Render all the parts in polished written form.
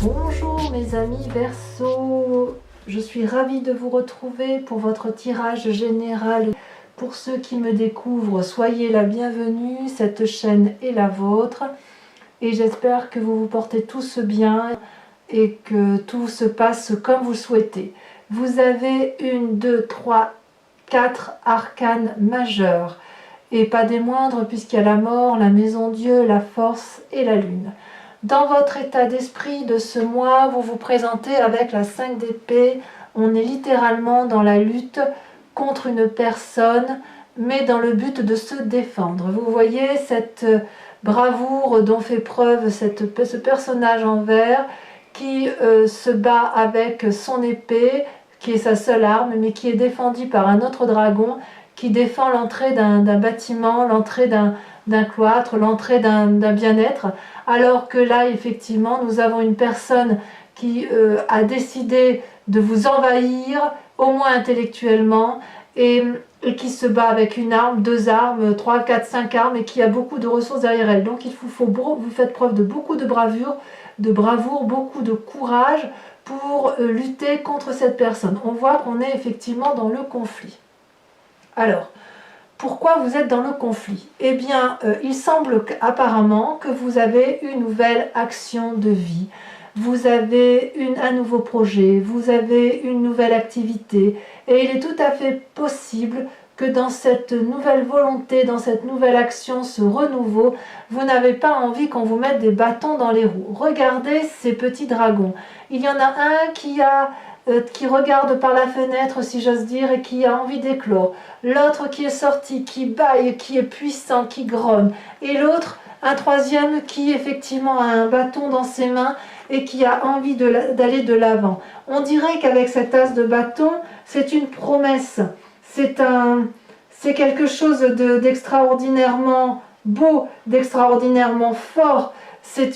Bonjour mes amis Verseau, je suis ravie de vous retrouver pour votre tirage général. Pour ceux qui me découvrent, soyez la bienvenue, cette chaîne est la vôtre et j'espère que vous vous portez tous bien et que tout se passe comme vous le souhaitez. Vous avez 1, 2, 3, 4 arcanes majeurs et pas des moindres puisqu'il y a la mort, la maison Dieu, la force et la lune. Dans votre état d'esprit de ce mois, vous vous présentez avec la 5 d'épée. On est littéralement dans la lutte contre une personne, mais dans le but de se défendre. Vous voyez cette bravoure dont fait preuve ce personnage en vert qui se bat avec son épée, qui est sa seule arme, mais qui est défendue par un autre dragon qui défend l'entrée d'un bâtiment, l'entrée d'un cloître, l'entrée d'un bien-être, alors que là, effectivement, nous avons une personne qui a décidé de vous envahir, au moins intellectuellement, et qui se bat avec une arme, 2 armes, 3, 4, 5 armes, et qui a beaucoup de ressources derrière elle. Donc vous faites preuve de beaucoup de bravoure, beaucoup de courage pour lutter contre cette personne. On voit qu'on est effectivement dans le conflit. Alors, pourquoi vous êtes dans le conflit? Eh bien, il semble apparemment que vous avez une nouvelle action de vie, vous avez un nouveau projet, vous avez une nouvelle activité, et il est tout à fait possible que dans cette nouvelle volonté, dans cette nouvelle action, ce renouveau, vous n'avez pas envie qu'on vous mette des bâtons dans les roues. Regardez ces petits dragons. Il y en a un qui regarde par la fenêtre, si j'ose dire, et qui a envie d'éclore. L'autre qui est sorti, qui bâille, qui est puissant, qui grogne. Et l'autre, un troisième qui effectivement a un bâton dans ses mains et qui a envie d'aller de l'avant. On dirait qu'avec cet as de bâton, c'est une promesse. C'est quelque chose d'extraordinairement beau, d'extraordinairement fort. C'est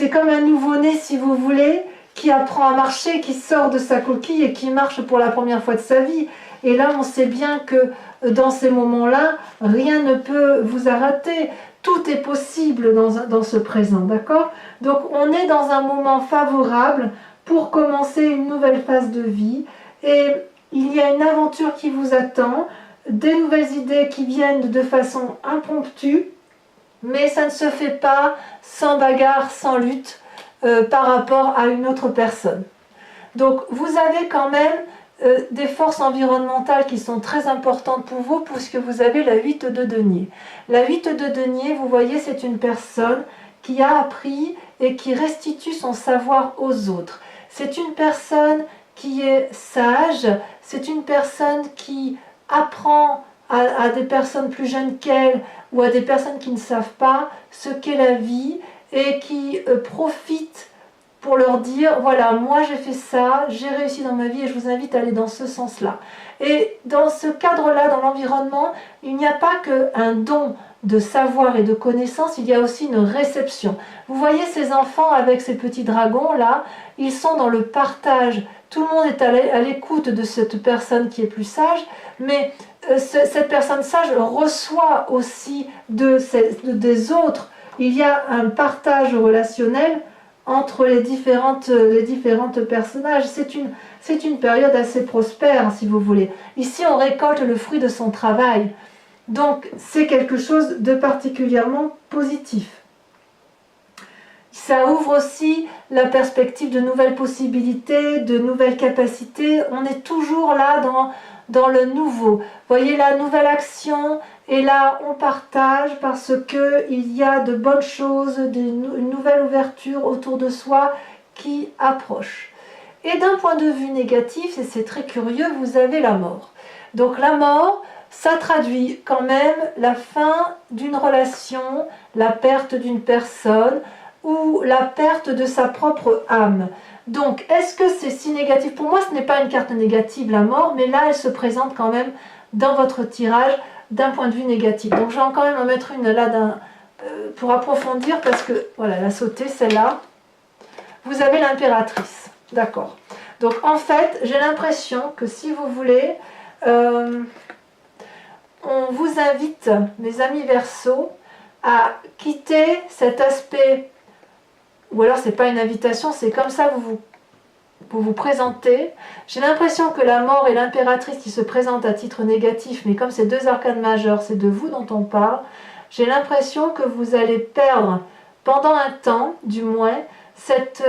comme un nouveau-né, si vous voulez, qui apprend à marcher, qui sort de sa coquille et qui marche pour la première fois de sa vie. Et là, on sait bien que dans ces moments-là, rien ne peut vous arrêter. Tout est possible dans ce présent, d'accord? Donc, on est dans un moment favorable pour commencer une nouvelle phase de vie. Et il y a une aventure qui vous attend, des nouvelles idées qui viennent de façon impromptue, mais ça ne se fait pas sans bagarre, sans lutte. Par rapport à une autre personne. Donc vous avez quand même des forces environnementales qui sont très importantes pour vous puisque vous avez la 8 de denier. La 8 de denier, vous voyez, c'est une personne qui a appris et qui restitue son savoir aux autres. C'est une personne qui est sage, c'est une personne qui apprend à des personnes plus jeunes qu'elle ou à des personnes qui ne savent pas ce qu'est la vie et qui profite pour leur dire, voilà, moi j'ai fait ça, j'ai réussi dans ma vie et je vous invite à aller dans ce sens-là. Et dans ce cadre-là, dans l'environnement, il n'y a pas qu'un don de savoir et de connaissance, il y a aussi une réception. Vous voyez ces enfants avec ces petits dragons-là, ils sont dans le partage. Tout le monde est à l'écoute de cette personne qui est plus sage, mais cette personne sage reçoit aussi des autres. Il y a un partage relationnel entre les différentes personnages. C'est une période assez prospère, si vous voulez. Ici, on récolte le fruit de son travail. Donc, c'est quelque chose de particulièrement positif. Ça ouvre aussi la perspective de nouvelles possibilités, de nouvelles capacités. On est toujours là dans le nouveau. Vous voyez, la nouvelle action, et là on partage parce qu'il y a de bonnes choses, une nouvelle ouverture autour de soi qui approche. Et d'un point de vue négatif, et c'est très curieux, vous avez la mort. Donc la mort, ça traduit quand même la fin d'une relation, la perte d'une personne, ou la perte de sa propre âme. Donc, est-ce que c'est si négatif? Pour moi, ce n'est pas une carte négative, la mort, mais là, elle se présente quand même dans votre tirage d'un point de vue négatif. Donc, je vais quand même en mettre une là pour approfondir, parce que, voilà, elle a sauté, celle-là. Vous avez l'impératrice, d'accord. Donc, en fait, j'ai l'impression que si vous voulez, on vous invite, mes amis Verseaux, à quitter cet aspect ou alors c'est pas une invitation, c'est comme ça que vous présentez. J'ai l'impression que la mort et l'impératrice qui se présentent à titre négatif, mais comme c'est deux arcanes majeures, c'est de vous dont on parle, j'ai l'impression que vous allez perdre, pendant un temps du moins, cette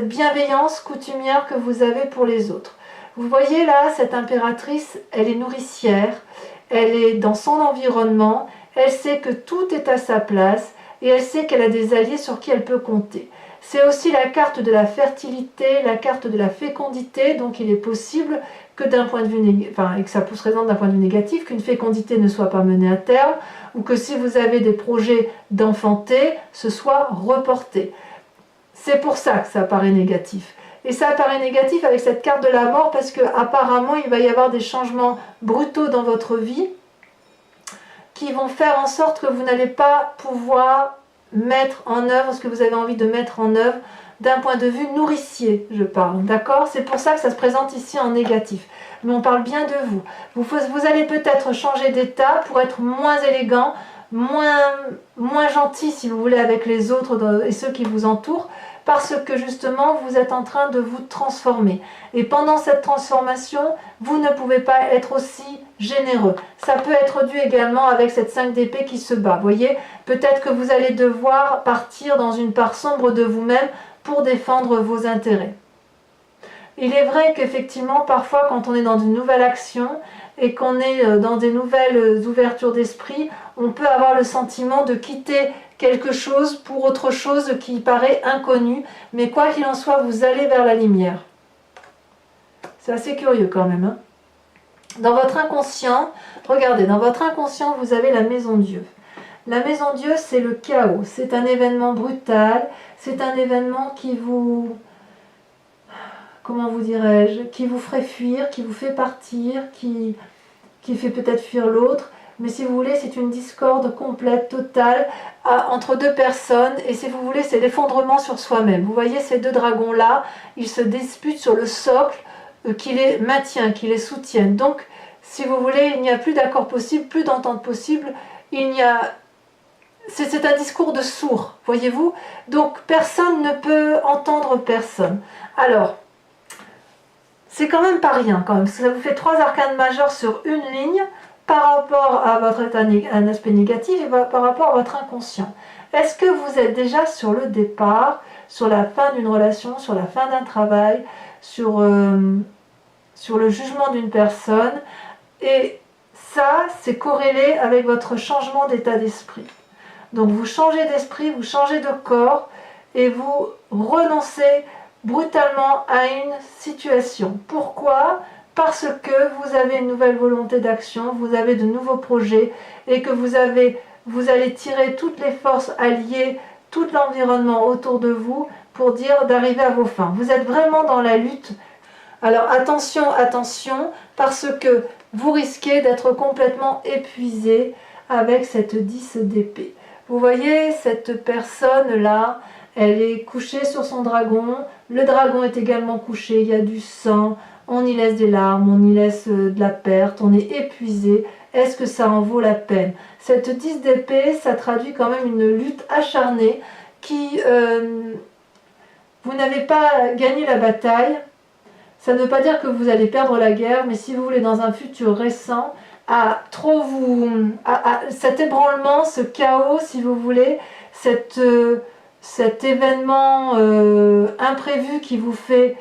bienveillance coutumière que vous avez pour les autres. Vous voyez là, cette impératrice, elle est nourricière, elle est dans son environnement, elle sait que tout est à sa place et elle sait qu'elle a des alliés sur qui elle peut compter. C'est aussi la carte de la fertilité, la carte de la fécondité, donc il est possible que d'un point de vue et que ça se présente d'un point de vue négatif, qu'une fécondité ne soit pas menée à terme, ou que si vous avez des projets d'enfanter, ce soit reporté. C'est pour ça que ça apparaît négatif. Et ça apparaît négatif avec cette carte de la mort parce qu'apparemment il va y avoir des changements brutaux dans votre vie qui vont faire en sorte que vous n'allez pas pouvoir mettre en œuvre ce que vous avez envie de mettre en œuvre d'un point de vue nourricier, je parle, d'accord? C'est pour ça que ça se présente ici en négatif. Mais on parle bien de vous. Vous allez peut-être changer d'état pour être moins élégant, moins gentil, si vous voulez, avec les autres et ceux qui vous entourent, parce que justement, vous êtes en train de vous transformer. Et pendant cette transformation, vous ne pouvez pas être aussi généreux. Ça peut être dû également avec cette 5 d'épée qui se bat. Vous voyez, peut-être que vous allez devoir partir dans une part sombre de vous-même pour défendre vos intérêts. Il est vrai qu'effectivement, parfois, quand on est dans une nouvelle action et qu'on est dans des nouvelles ouvertures d'esprit, on peut avoir le sentiment de quitter quelque chose pour autre chose qui paraît inconnu, mais quoi qu'il en soit, vous allez vers la lumière. C'est assez curieux quand même. Hein? Dans votre inconscient, regardez, dans votre inconscient, vous avez la maison Dieu. La maison Dieu, c'est le chaos, c'est un événement brutal, c'est un événement qui vous... comment vous dirais-je, qui vous ferait fuir, qui vous fait partir, qui fait peut-être fuir l'autre. Mais si vous voulez, c'est une discorde complète, totale, entre deux personnes. Et si vous voulez, c'est l'effondrement sur soi-même. Vous voyez ces deux dragons-là, ils se disputent sur le socle qui les maintient, qui les soutiennent. Donc, si vous voulez, il n'y a plus d'accord possible, plus d'entente possible. C'est un discours de sourd, voyez-vous. Donc, personne ne peut entendre personne. Alors, c'est quand même pas rien, quand même. Ça vous fait 3 arcanes majeures sur une ligne par rapport à votre état, un aspect négatif et par rapport à votre inconscient. Est-ce que vous êtes déjà sur le départ, sur la fin d'une relation, sur la fin d'un travail, sur le jugement d'une personne? Et ça, c'est corrélé avec votre changement d'état d'esprit. Donc vous changez d'esprit, vous changez de corps et vous renoncez brutalement à une situation. Pourquoi? Parce que vous avez une nouvelle volonté d'action, vous avez de nouveaux projets et que vous allez tirer toutes les forces alliées, tout l'environnement autour de vous pour dire d'arriver à vos fins. Vous êtes vraiment dans la lutte. Alors attention, attention, parce que vous risquez d'être complètement épuisé avec cette 10 d'épée. Vous voyez cette personne-là, elle est couchée sur son dragon, le dragon est également couché, il y a du sang, on y laisse des larmes, on y laisse de la perte, on est épuisé. Est-ce que ça en vaut la peine? Cette 10 d'épée, ça traduit quand même une lutte acharnée qui... vous n'avez pas gagné la bataille. Ça ne veut pas dire que vous allez perdre la guerre, mais si vous voulez, dans un futur récent, cet ébranlement, ce chaos, si vous voulez, cet événement imprévu qui vous fait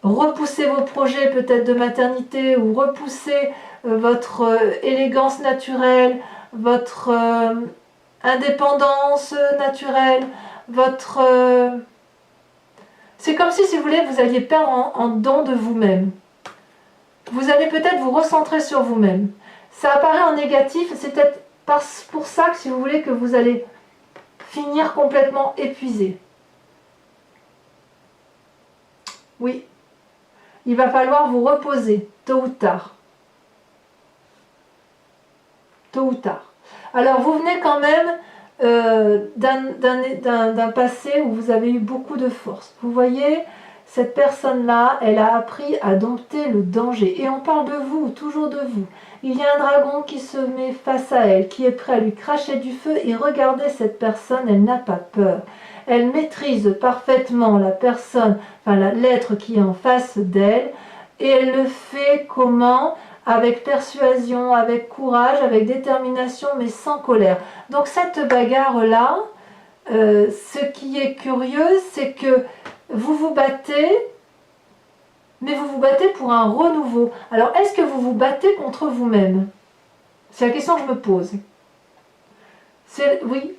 repousser vos projets peut-être de maternité ou repousser votre élégance naturelle, votre indépendance naturelle, votre... c'est comme si vous voulez, vous alliez perdre en don de vous-même. Vous allez peut-être vous recentrer sur vous-même. Ça apparaît en négatif, c'est peut-être pour ça que si vous voulez que vous allez finir complètement épuisé. Oui, il va falloir vous reposer, tôt ou tard. Tôt ou tard. Alors vous venez quand même d'un passé où vous avez eu beaucoup de force. Vous voyez, cette personne-là, elle a appris à dompter le danger. Et on parle de vous, toujours de vous. Il y a un dragon qui se met face à elle, qui est prêt à lui cracher du feu. Et regardez cette personne, elle n'a pas peur. Elle maîtrise parfaitement la personne, enfin l'être qui est en face d'elle, et elle le fait comment? Avec persuasion, avec courage, avec détermination, mais sans colère. Donc cette bagarre-là, ce qui est curieux, c'est que vous vous battez, mais vous vous battez pour un renouveau. Alors, est-ce que vous vous battez contre vous-même? C'est la question que je me pose. Oui.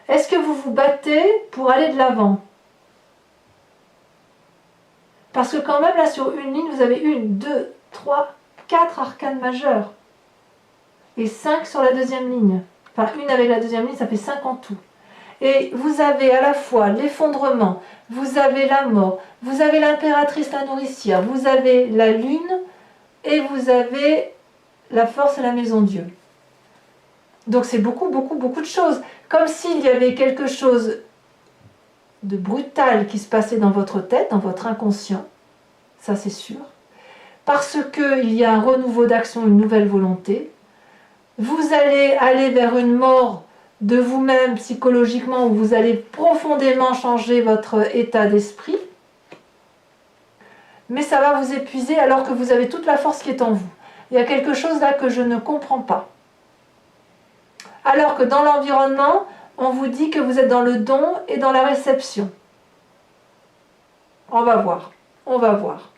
Est-ce que vous vous battez pour aller de l'avant? Parce que quand même, là, sur une ligne, vous avez 1, 2, 3, 4 arcanes majeures. Et 5 sur la deuxième ligne. Enfin, une avec la deuxième ligne, ça fait 5 en tout. Et vous avez à la fois l'effondrement, vous avez la mort, vous avez l'impératrice, la nourricière, vous avez la lune, et vous avez la force et la maison Dieu. Donc c'est beaucoup, beaucoup, beaucoup de choses. Comme s'il y avait quelque chose de brutal qui se passait dans votre tête, dans votre inconscient, ça c'est sûr, parce qu'il y a un renouveau d'action, une nouvelle volonté. Vous allez aller vers une mort de vous-même psychologiquement, où vous allez profondément changer votre état d'esprit, mais ça va vous épuiser alors que vous avez toute la force qui est en vous. Il y a quelque chose là que je ne comprends pas. Alors que dans l'environnement, on vous dit que vous êtes dans le don et dans la réception. On va voir, on va voir.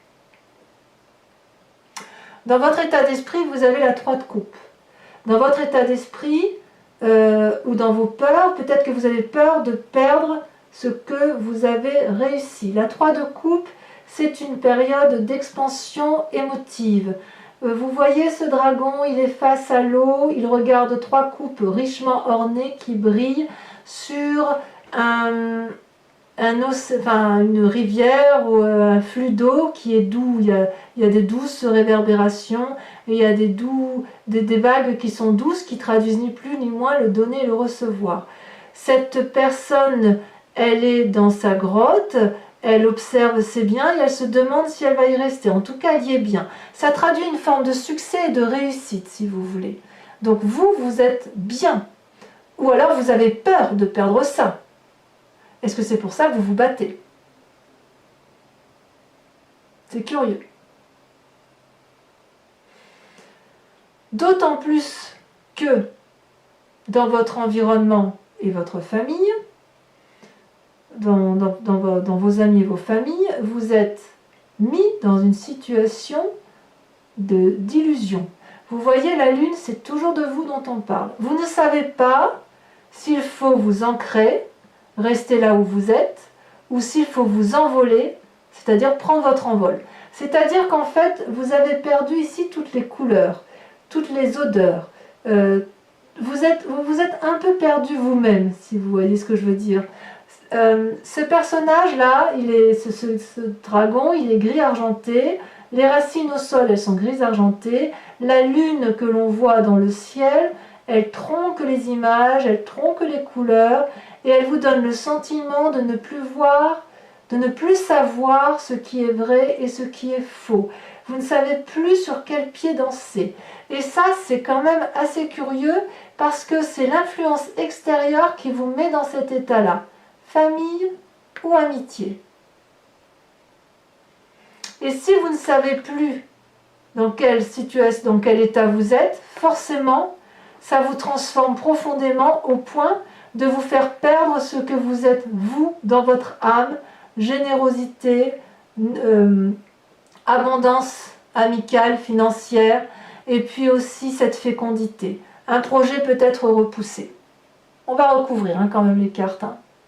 Dans votre état d'esprit, vous avez la 3 de coupe. Dans votre état d'esprit, ou dans vos peurs, peut-être que vous avez peur de perdre ce que vous avez réussi. La 3 de coupe, c'est une période d'expansion émotive. Vous voyez ce dragon, il est face à l'eau, il regarde 3 coupes richement ornées qui brillent sur une rivière ou un flux d'eau qui est doux. Il y a des douces réverbérations et il y a des vagues qui sont douces, qui traduisent ni plus ni moins le donner et le recevoir. Cette personne, elle est dans sa grotte, elle observe ses biens et elle se demande si elle va y rester. En tout cas, elle y est bien. Ça traduit une forme de succès et de réussite, si vous voulez. Donc vous êtes bien. Ou alors vous avez peur de perdre ça. Est-ce que c'est pour ça que vous vous battez? C'est curieux. D'autant plus que dans votre environnement et votre famille, dans vos amis et vos familles, vous êtes mis dans une situation d'illusion. Vous voyez, la lune, c'est toujours de vous dont on parle. Vous ne savez pas s'il faut vous ancrer, rester là où vous êtes, ou s'il faut vous envoler, c'est-à-dire prendre votre envol. C'est-à-dire qu'en fait, vous avez perdu ici toutes les couleurs, toutes les odeurs. Vous êtes un peu perdu vous-même, si vous voyez ce que je veux dire. Ce personnage-là, ce dragon, il est gris argenté. Les racines au sol, elles sont grises argentées. La lune que l'on voit dans le ciel, elle tronque les images, elle tronque les couleurs, et elle vous donne le sentiment de ne plus voir, de ne plus savoir ce qui est vrai et ce qui est faux. Vous ne savez plus sur quel pied danser. Et ça, c'est quand même assez curieux, parce que c'est l'influence extérieure qui vous met dans cet état-là. Famille ou amitié. Et si vous ne savez plus dans quelle situation, dans quel état vous êtes, forcément, ça vous transforme profondément au point de vous faire perdre ce que vous êtes, vous, dans votre âme, générosité, abondance amicale, financière, et puis aussi cette fécondité. Un projet peut être repoussé. On va recouvrir quand même les cartes,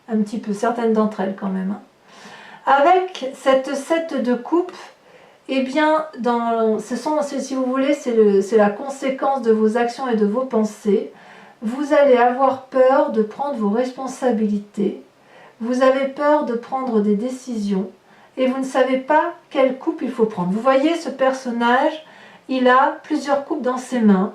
un petit peu, certaines d'entre elles quand même. Avec cette 7 de coupe, eh bien, si vous voulez, c'est la conséquence de vos actions et de vos pensées. Vous allez avoir peur de prendre vos responsabilités, vous avez peur de prendre des décisions, et vous ne savez pas quelle coupe il faut prendre. Vous voyez ce personnage, il a plusieurs coupes dans ses mains.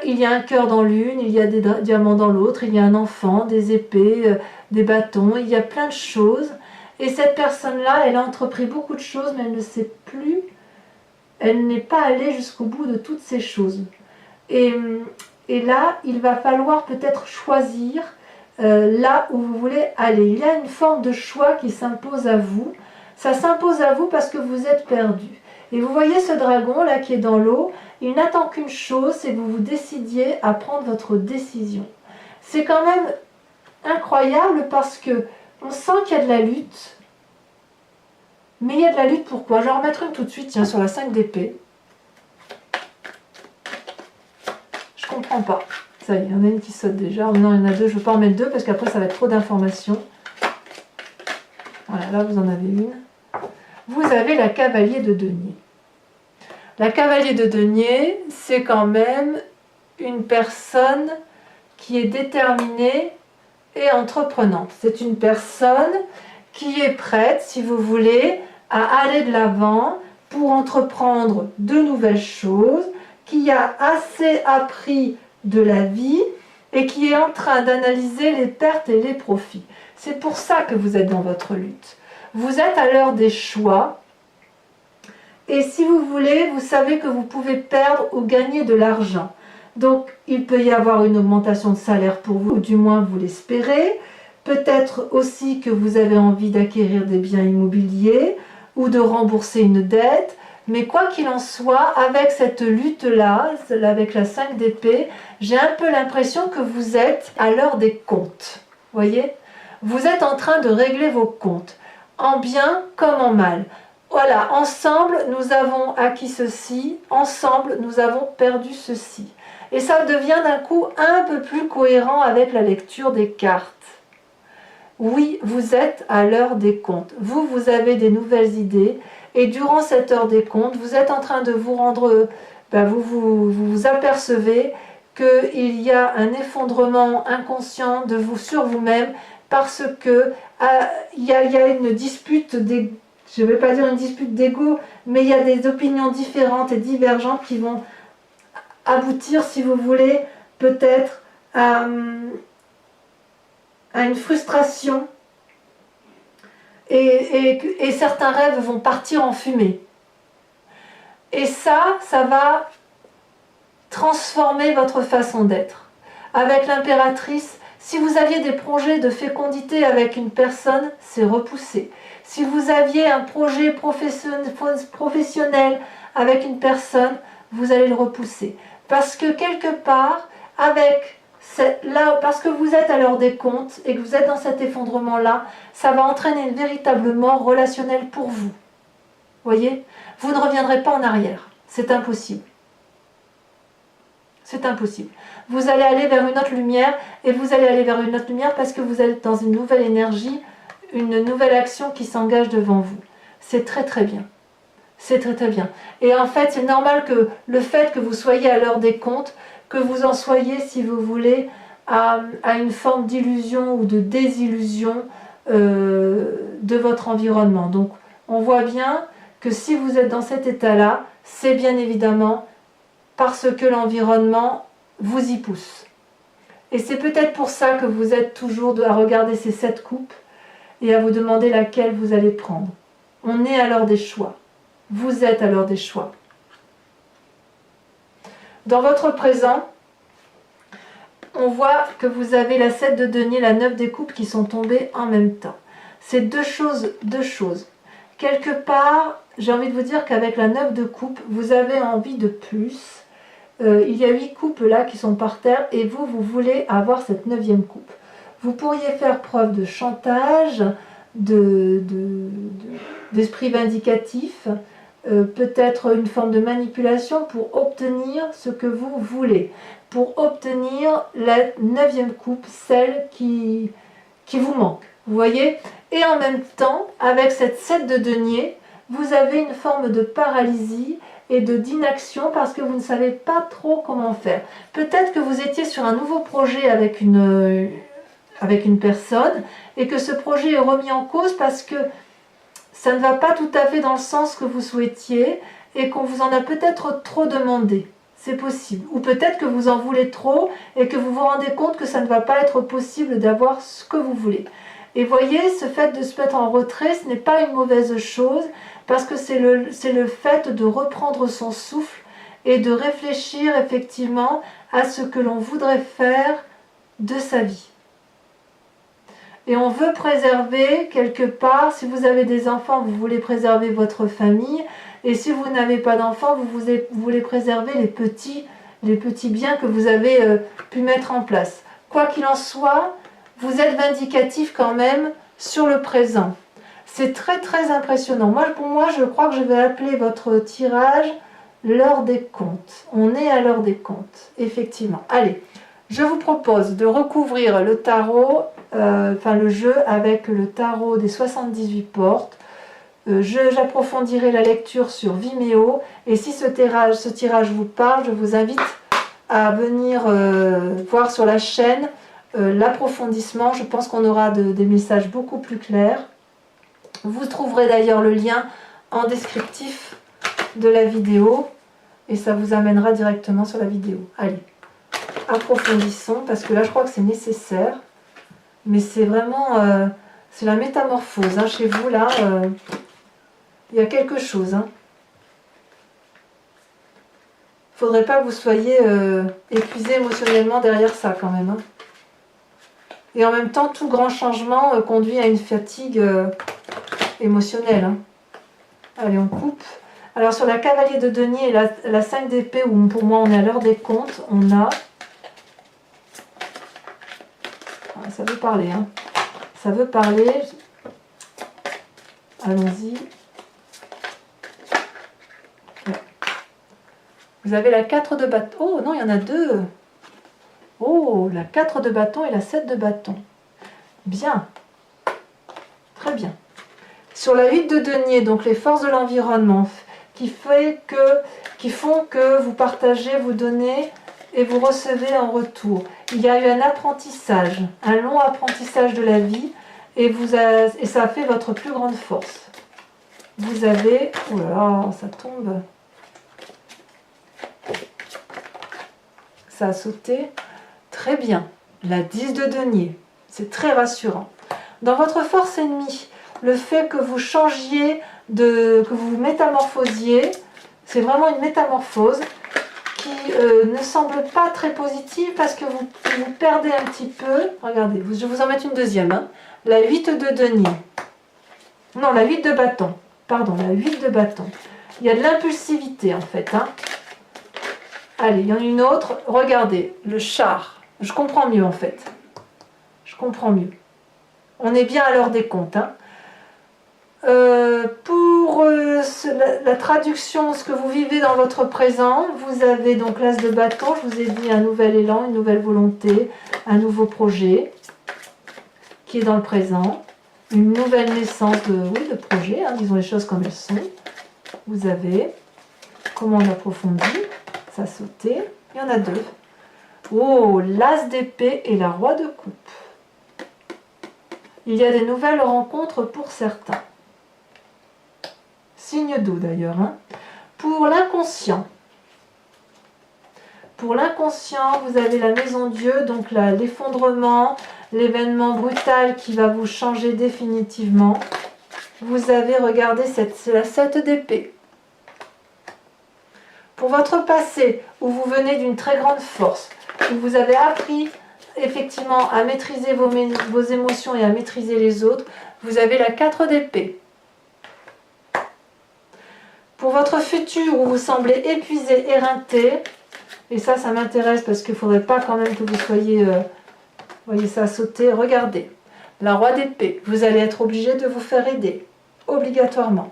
Il y a un cœur dans l'une, il y a des diamants dans l'autre, il y a un enfant, des épées, des bâtons, il y a plein de choses. Et cette personne-là, elle a entrepris beaucoup de choses, mais elle ne sait plus, elle n'est pas allée jusqu'au bout de toutes ces choses. Et là, il va falloir peut-être choisir là où vous voulez aller. Il y a une forme de choix qui s'impose à vous. Ça s'impose à vous parce que vous êtes perdu. Et vous voyez ce dragon là qui est dans l'eau, il n'attend qu'une chose, c'est que vous vous décidiez à prendre votre décision. C'est quand même incroyable parce que on sent qu'il y a de la lutte. Mais il y a de la lutte pourquoi? Je vais en remettre une tout de suite, tiens, sur la 5 d'épée. Je comprends pas. Ça y est, il y en a une qui saute déjà. Oh non, il y en a deux, je ne veux pas en mettre deux parce qu'après ça va être trop d'informations. Voilà, là vous en avez une. Vous avez la cavalier de denier. La cavalier de denier, c'est quand même une personne qui est déterminée et entreprenante. C'est une personne qui est prête, si vous voulez, à aller de l'avant pour entreprendre de nouvelles choses, qui a assez appris de la vie et qui est en train d'analyser les pertes et les profits. C'est pour ça que vous êtes dans votre lutte. Vous êtes à l'heure des choix et si vous voulez, vous savez que vous pouvez perdre ou gagner de l'argent. Donc, il peut y avoir une augmentation de salaire pour vous, ou du moins vous l'espérez. Peut-être aussi que vous avez envie d'acquérir des biens immobiliers ou de rembourser une dette. Mais quoi qu'il en soit, avec cette lutte-là, avec la 5 d'épée, j'ai un peu l'impression que vous êtes à l'heure des comptes. Voyez? Vous êtes en train de régler vos comptes, en bien comme en mal. Voilà, ensemble, nous avons acquis ceci, ensemble, nous avons perdu ceci. Et ça devient d'un coup un peu plus cohérent avec la lecture des cartes. Oui, vous êtes à l'heure des comptes. Vous avez des nouvelles idées. Et durant cette heure des comptes, vous êtes en train de vous rendre... vous apercevez qu'il y a un effondrement inconscient de vous sur vous-même parce que il y a une dispute des... Je ne vais pas dire une dispute d'ego, mais il y a des opinions différentes et divergentes qui vont aboutir, si vous voulez, peut-être à une frustration et certains rêves vont partir en fumée. Et ça va transformer votre façon d'être. Avec l'impératrice, si vous aviez des projets de fécondité avec une personne, c'est repoussé. Si vous aviez un projet professionnel avec une personne, vous allez le repousser. Parce que quelque part, parce que vous êtes à l'heure des comptes et que vous êtes dans cet effondrement-là, ça va entraîner une véritable mort relationnelle pour vous. Voyez? Vous ne reviendrez pas en arrière. C'est impossible. C'est impossible. Vous allez aller vers une autre lumière et vous allez aller vers une autre lumière parce que vous êtes dans une nouvelle énergie, une nouvelle action qui s'engage devant vous. C'est très très bien. C'est très très bien. Et en fait, c'est normal que le fait que vous soyez à l'heure des comptes, que vous en soyez, si vous voulez, à une forme d'illusion ou de désillusion de votre environnement. Donc, on voit bien que si vous êtes dans cet état-là, c'est bien évidemment parce que l'environnement vous y pousse. Et c'est peut-être pour ça que vous êtes toujours à regarder ces 7 coupes et à vous demander laquelle vous allez prendre. On est à l'heure des choix. Vous êtes à l'heure des choix. Dans votre présent, on voit que vous avez la 7 de denier, la 9 des coupes qui sont tombées en même temps. C'est deux choses. Quelque part, j'ai envie de vous dire qu'avec la 9 de coupe, vous avez envie de plus. Il y a 8 coupes là qui sont par terre et vous voulez avoir cette 9e coupe. Vous pourriez faire preuve de chantage, d'esprit vindicatif, peut-être une forme de manipulation pour obtenir ce que vous voulez, pour obtenir la 9e coupe, celle qui vous manque. Vous voyez? Et en même temps, avec cette 7 de denier, vous avez une forme de paralysie et d'inaction parce que vous ne savez pas trop comment faire. Peut-être que vous étiez sur un nouveau projet avec une personne et que ce projet est remis en cause parce que ça ne va pas tout à fait dans le sens que vous souhaitiez et qu'on vous en a peut-être trop demandé. C'est possible. Ou peut-être que vous en voulez trop et que vous vous rendez compte que ça ne va pas être possible d'avoir ce que vous voulez. Et voyez, ce fait de se mettre en retrait, ce n'est pas une mauvaise chose parce que c'est le fait de reprendre son souffle et de réfléchir effectivement à ce que l'on voudrait faire de sa vie. Et on veut préserver quelque part, si vous avez des enfants, vous voulez préserver votre famille. Et si vous n'avez pas d'enfants, vous voulez préserver les petits biens que vous avez pu mettre en place. Quoi qu'il en soit, vous êtes vindicatif quand même sur le présent. C'est très très impressionnant. Pour moi, je crois que je vais appeler votre tirage l'heure des comptes. On est à l'heure des comptes, effectivement. Allez, je vous propose de recouvrir le tarot, le jeu avec le tarot des 78 portes. J'approfondirai la lecture sur Vimeo. Et si ce tirage vous parle, je vous invite à venir voir sur la chaîne l'approfondissement. Je pense qu'on aura des messages beaucoup plus clairs. Vous trouverez d'ailleurs le lien en descriptif de la vidéo et ça vous amènera directement sur la vidéo. Allez, approfondissons parce que là je crois que c'est nécessaire. Mais c'est vraiment c'est la métamorphose hein, chez vous là. Il y a quelque chose. Hein. Faudrait pas que vous soyez épuisé émotionnellement derrière ça quand même. Hein. Et en même temps, tout grand changement conduit à une fatigue émotionnelle. Hein. Allez, on coupe. Alors sur la cavalier de denier et la 5 d'épée, où pour moi on est à l'heure des comptes, on a... Ah, ça veut parler. Hein. Ça veut parler. Allons-y. Vous avez la 4 de bâton. Oh non, il y en a deux. Oh, la 4 de bâton et la 7 de bâton. Bien. Très bien. Sur la 8 de denier, donc les forces de l'environnement, qui font que vous partagez, vous donnez et vous recevez en retour. Il y a eu un apprentissage, un long apprentissage de la vie et ça a fait votre plus grande force. Vous avez... Oh là là, ça tombe. Ça a sauté. Très bien. La 10 de denier. C'est très rassurant. Dans votre force ennemie, le fait que vous changiez, que vous métamorphosiez, c'est vraiment une métamorphose qui ne semble pas très positive parce que vous perdez un petit peu. Regardez, je vais vous en mettre une deuxième. Hein. La 8 de denier. Non, la 8 de bâton. Pardon, la 8 de bâton. Il y a de l'impulsivité en fait. Hein. Allez, il y en a une autre. Regardez, le char. Je comprends mieux en fait. Je comprends mieux. On est bien à l'heure des comptes. Hein. Pour la traduction, ce que vous vivez dans votre présent, vous avez donc l'as de bâton, je vous ai dit un nouvel élan, une nouvelle volonté, un nouveau projet qui est dans le présent, une nouvelle naissance de projet, hein, disons les choses comme elles sont. Vous avez, comment on approfondit, ça a sauté, il y en a deux. Oh, l'as d'épée et la roi de coupe. Il y a des nouvelles rencontres pour certains. Signe d'eau d'ailleurs. Hein. Pour l'inconscient. Pour l'inconscient, vous avez la maison Dieu, donc l'effondrement, l'événement brutal qui va vous changer définitivement. Vous avez, regardé, c'est la 7 d'épée. Pour votre passé, où vous venez d'une très grande force, où vous avez appris effectivement à maîtriser vos émotions et à maîtriser les autres, vous avez la 4 d'épée. Pour votre futur, où vous semblez épuisé, éreinté, et ça m'intéresse parce qu'il ne faudrait pas quand même que vous soyez, voyez ça sauter, regardez, la roi d'épée, vous allez être obligé de vous faire aider, obligatoirement.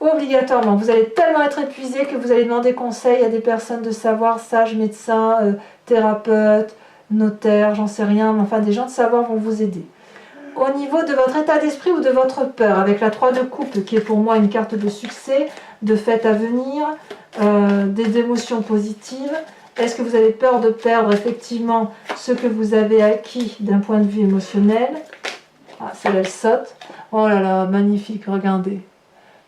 Obligatoirement, vous allez tellement être épuisé que vous allez demander conseil à des personnes de savoir, sages, médecins, thérapeutes, notaires, j'en sais rien, mais enfin des gens de savoir vont vous aider. Au niveau de votre état d'esprit ou de votre peur, avec la 3 de coupe qui est pour moi une carte de succès, de fête à venir, des émotions positives, est-ce que vous avez peur de perdre effectivement ce que vous avez acquis d'un point de vue émotionnel? Ah, celle-là elle saute. Oh là là, magnifique, regardez.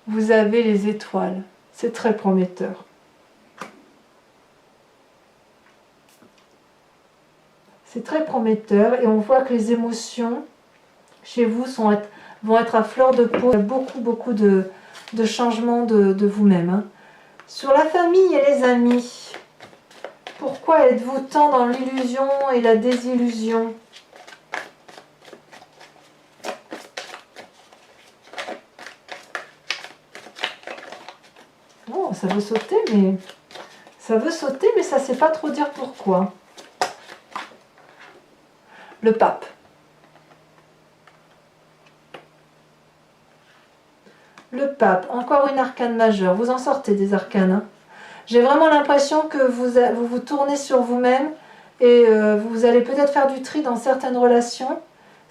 Vous avez les étoiles, c'est très prometteur. C'est très prometteur et on voit que les émotions chez vous vont être à fleur de peau. Il y a beaucoup de changements de vous-même. Hein. Sur la famille et les amis, pourquoi êtes-vous tant dans l'illusion et la désillusion? Oh, ça veut sauter, mais ça veut sauter, mais ça ne sait pas trop dire pourquoi. Le pape. Le pape, encore une arcane majeure. Vous en sortez des arcanes. Hein. J'ai vraiment l'impression que vous tournez sur vous-même et vous allez peut-être faire du tri dans certaines relations.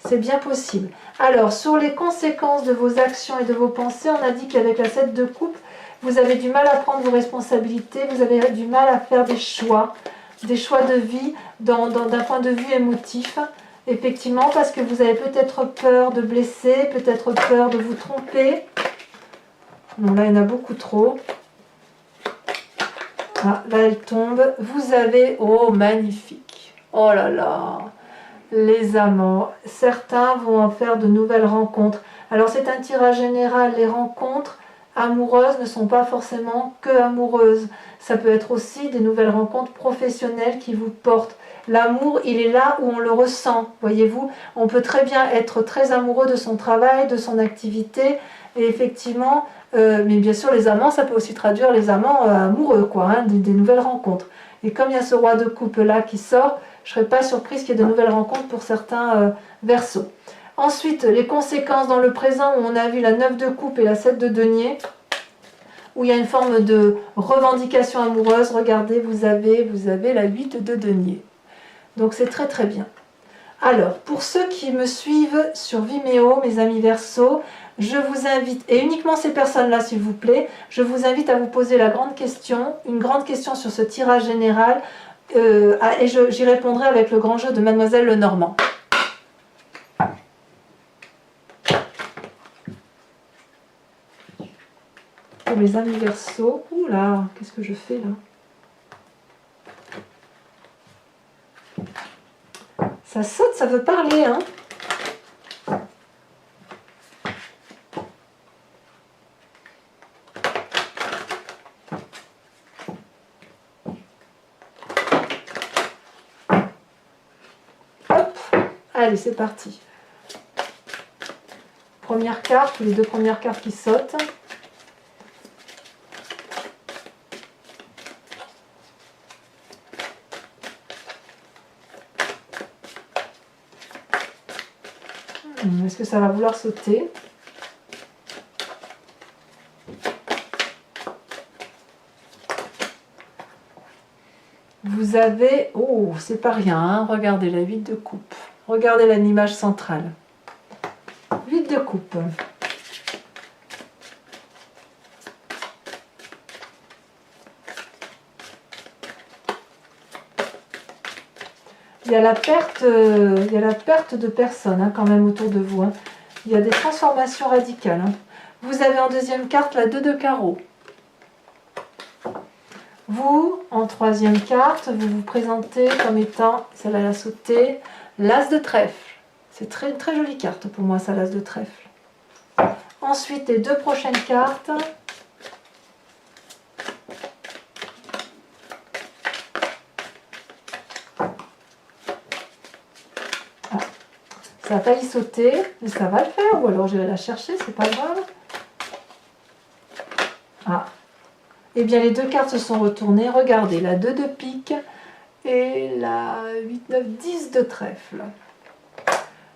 C'est bien possible. Alors, sur les conséquences de vos actions et de vos pensées, on a dit qu'avec la 7 de coupe, vous avez du mal à prendre vos responsabilités, vous avez du mal à faire des choix de vie d'un point de vue émotif. Effectivement, parce que vous avez peut-être peur de blesser, peut-être peur de vous tromper. Non, là, il y en a beaucoup trop. Ah, là, elle tombe. Vous avez... Oh, magnifique. Oh là là. Les amants. Certains vont en faire de nouvelles rencontres. Alors, c'est un tirage général. Les rencontres amoureuses ne sont pas forcément que amoureuses. Ça peut être aussi des nouvelles rencontres professionnelles qui vous portent. L'amour, il est là où on le ressent, voyez-vous. On peut très bien être très amoureux de son travail, de son activité, et effectivement, mais bien sûr les amants, ça peut aussi traduire les amants amoureux, quoi, hein, des nouvelles rencontres. Et comme il y a ce roi de coupe là qui sort, je ne serais pas surprise qu'il y ait de nouvelles rencontres pour certains Verseaux. Ensuite, les conséquences dans le présent, où on a vu la 9 de coupe et la 7 de denier, où il y a une forme de revendication amoureuse. Regardez, vous avez la 8 de denier. Donc c'est très très bien. Alors, pour ceux qui me suivent sur Vimeo, mes amis Verseaux, je vous invite, et uniquement ces personnes-là s'il vous plaît, je vous invite à vous poser la grande question, une grande question sur ce tirage général, et j'y répondrai avec le grand jeu de Mademoiselle Lenormand. Pour mes amis Verseaux, oula, qu'est-ce que je fais là? Ça saute, ça veut parler, hein. Hop, allez, c'est parti. Première carte, les deux premières cartes qui sautent. Est-ce que ça va vouloir sauter? Vous avez... Oh, c'est pas rien, hein. Regardez la 8 de coupe. Regardez l'image centrale. 8 de coupe. Il y a la perte de personnes hein, quand même autour de vous. Hein. Il y a des transformations radicales. Hein. Vous avez en deuxième carte la 2 de carreau. Vous, en troisième carte, vous vous présentez comme étant, celle-là elle a sauté, l'as de trèfle. C'est très, très jolie carte pour moi, ça, l'as de trèfle. Ensuite, les deux prochaines cartes. Ça a failli sauter, mais ça va le faire. Ou alors j'irai la chercher, c'est pas grave. Ah. Eh bien, les deux cartes se sont retournées. Regardez, la 2 de pique et la 8, 9, 10 de trèfle.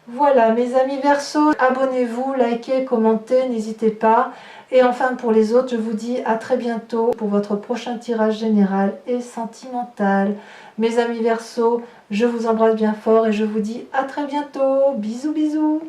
Voilà, mes amis Verseaux, abonnez-vous, likez, commentez, n'hésitez pas. Et enfin, pour les autres, je vous dis à très bientôt pour votre prochain tirage général et sentimental. Mes amis Verseaux, je vous embrasse bien fort et je vous dis à très bientôt. Bisous, bisous.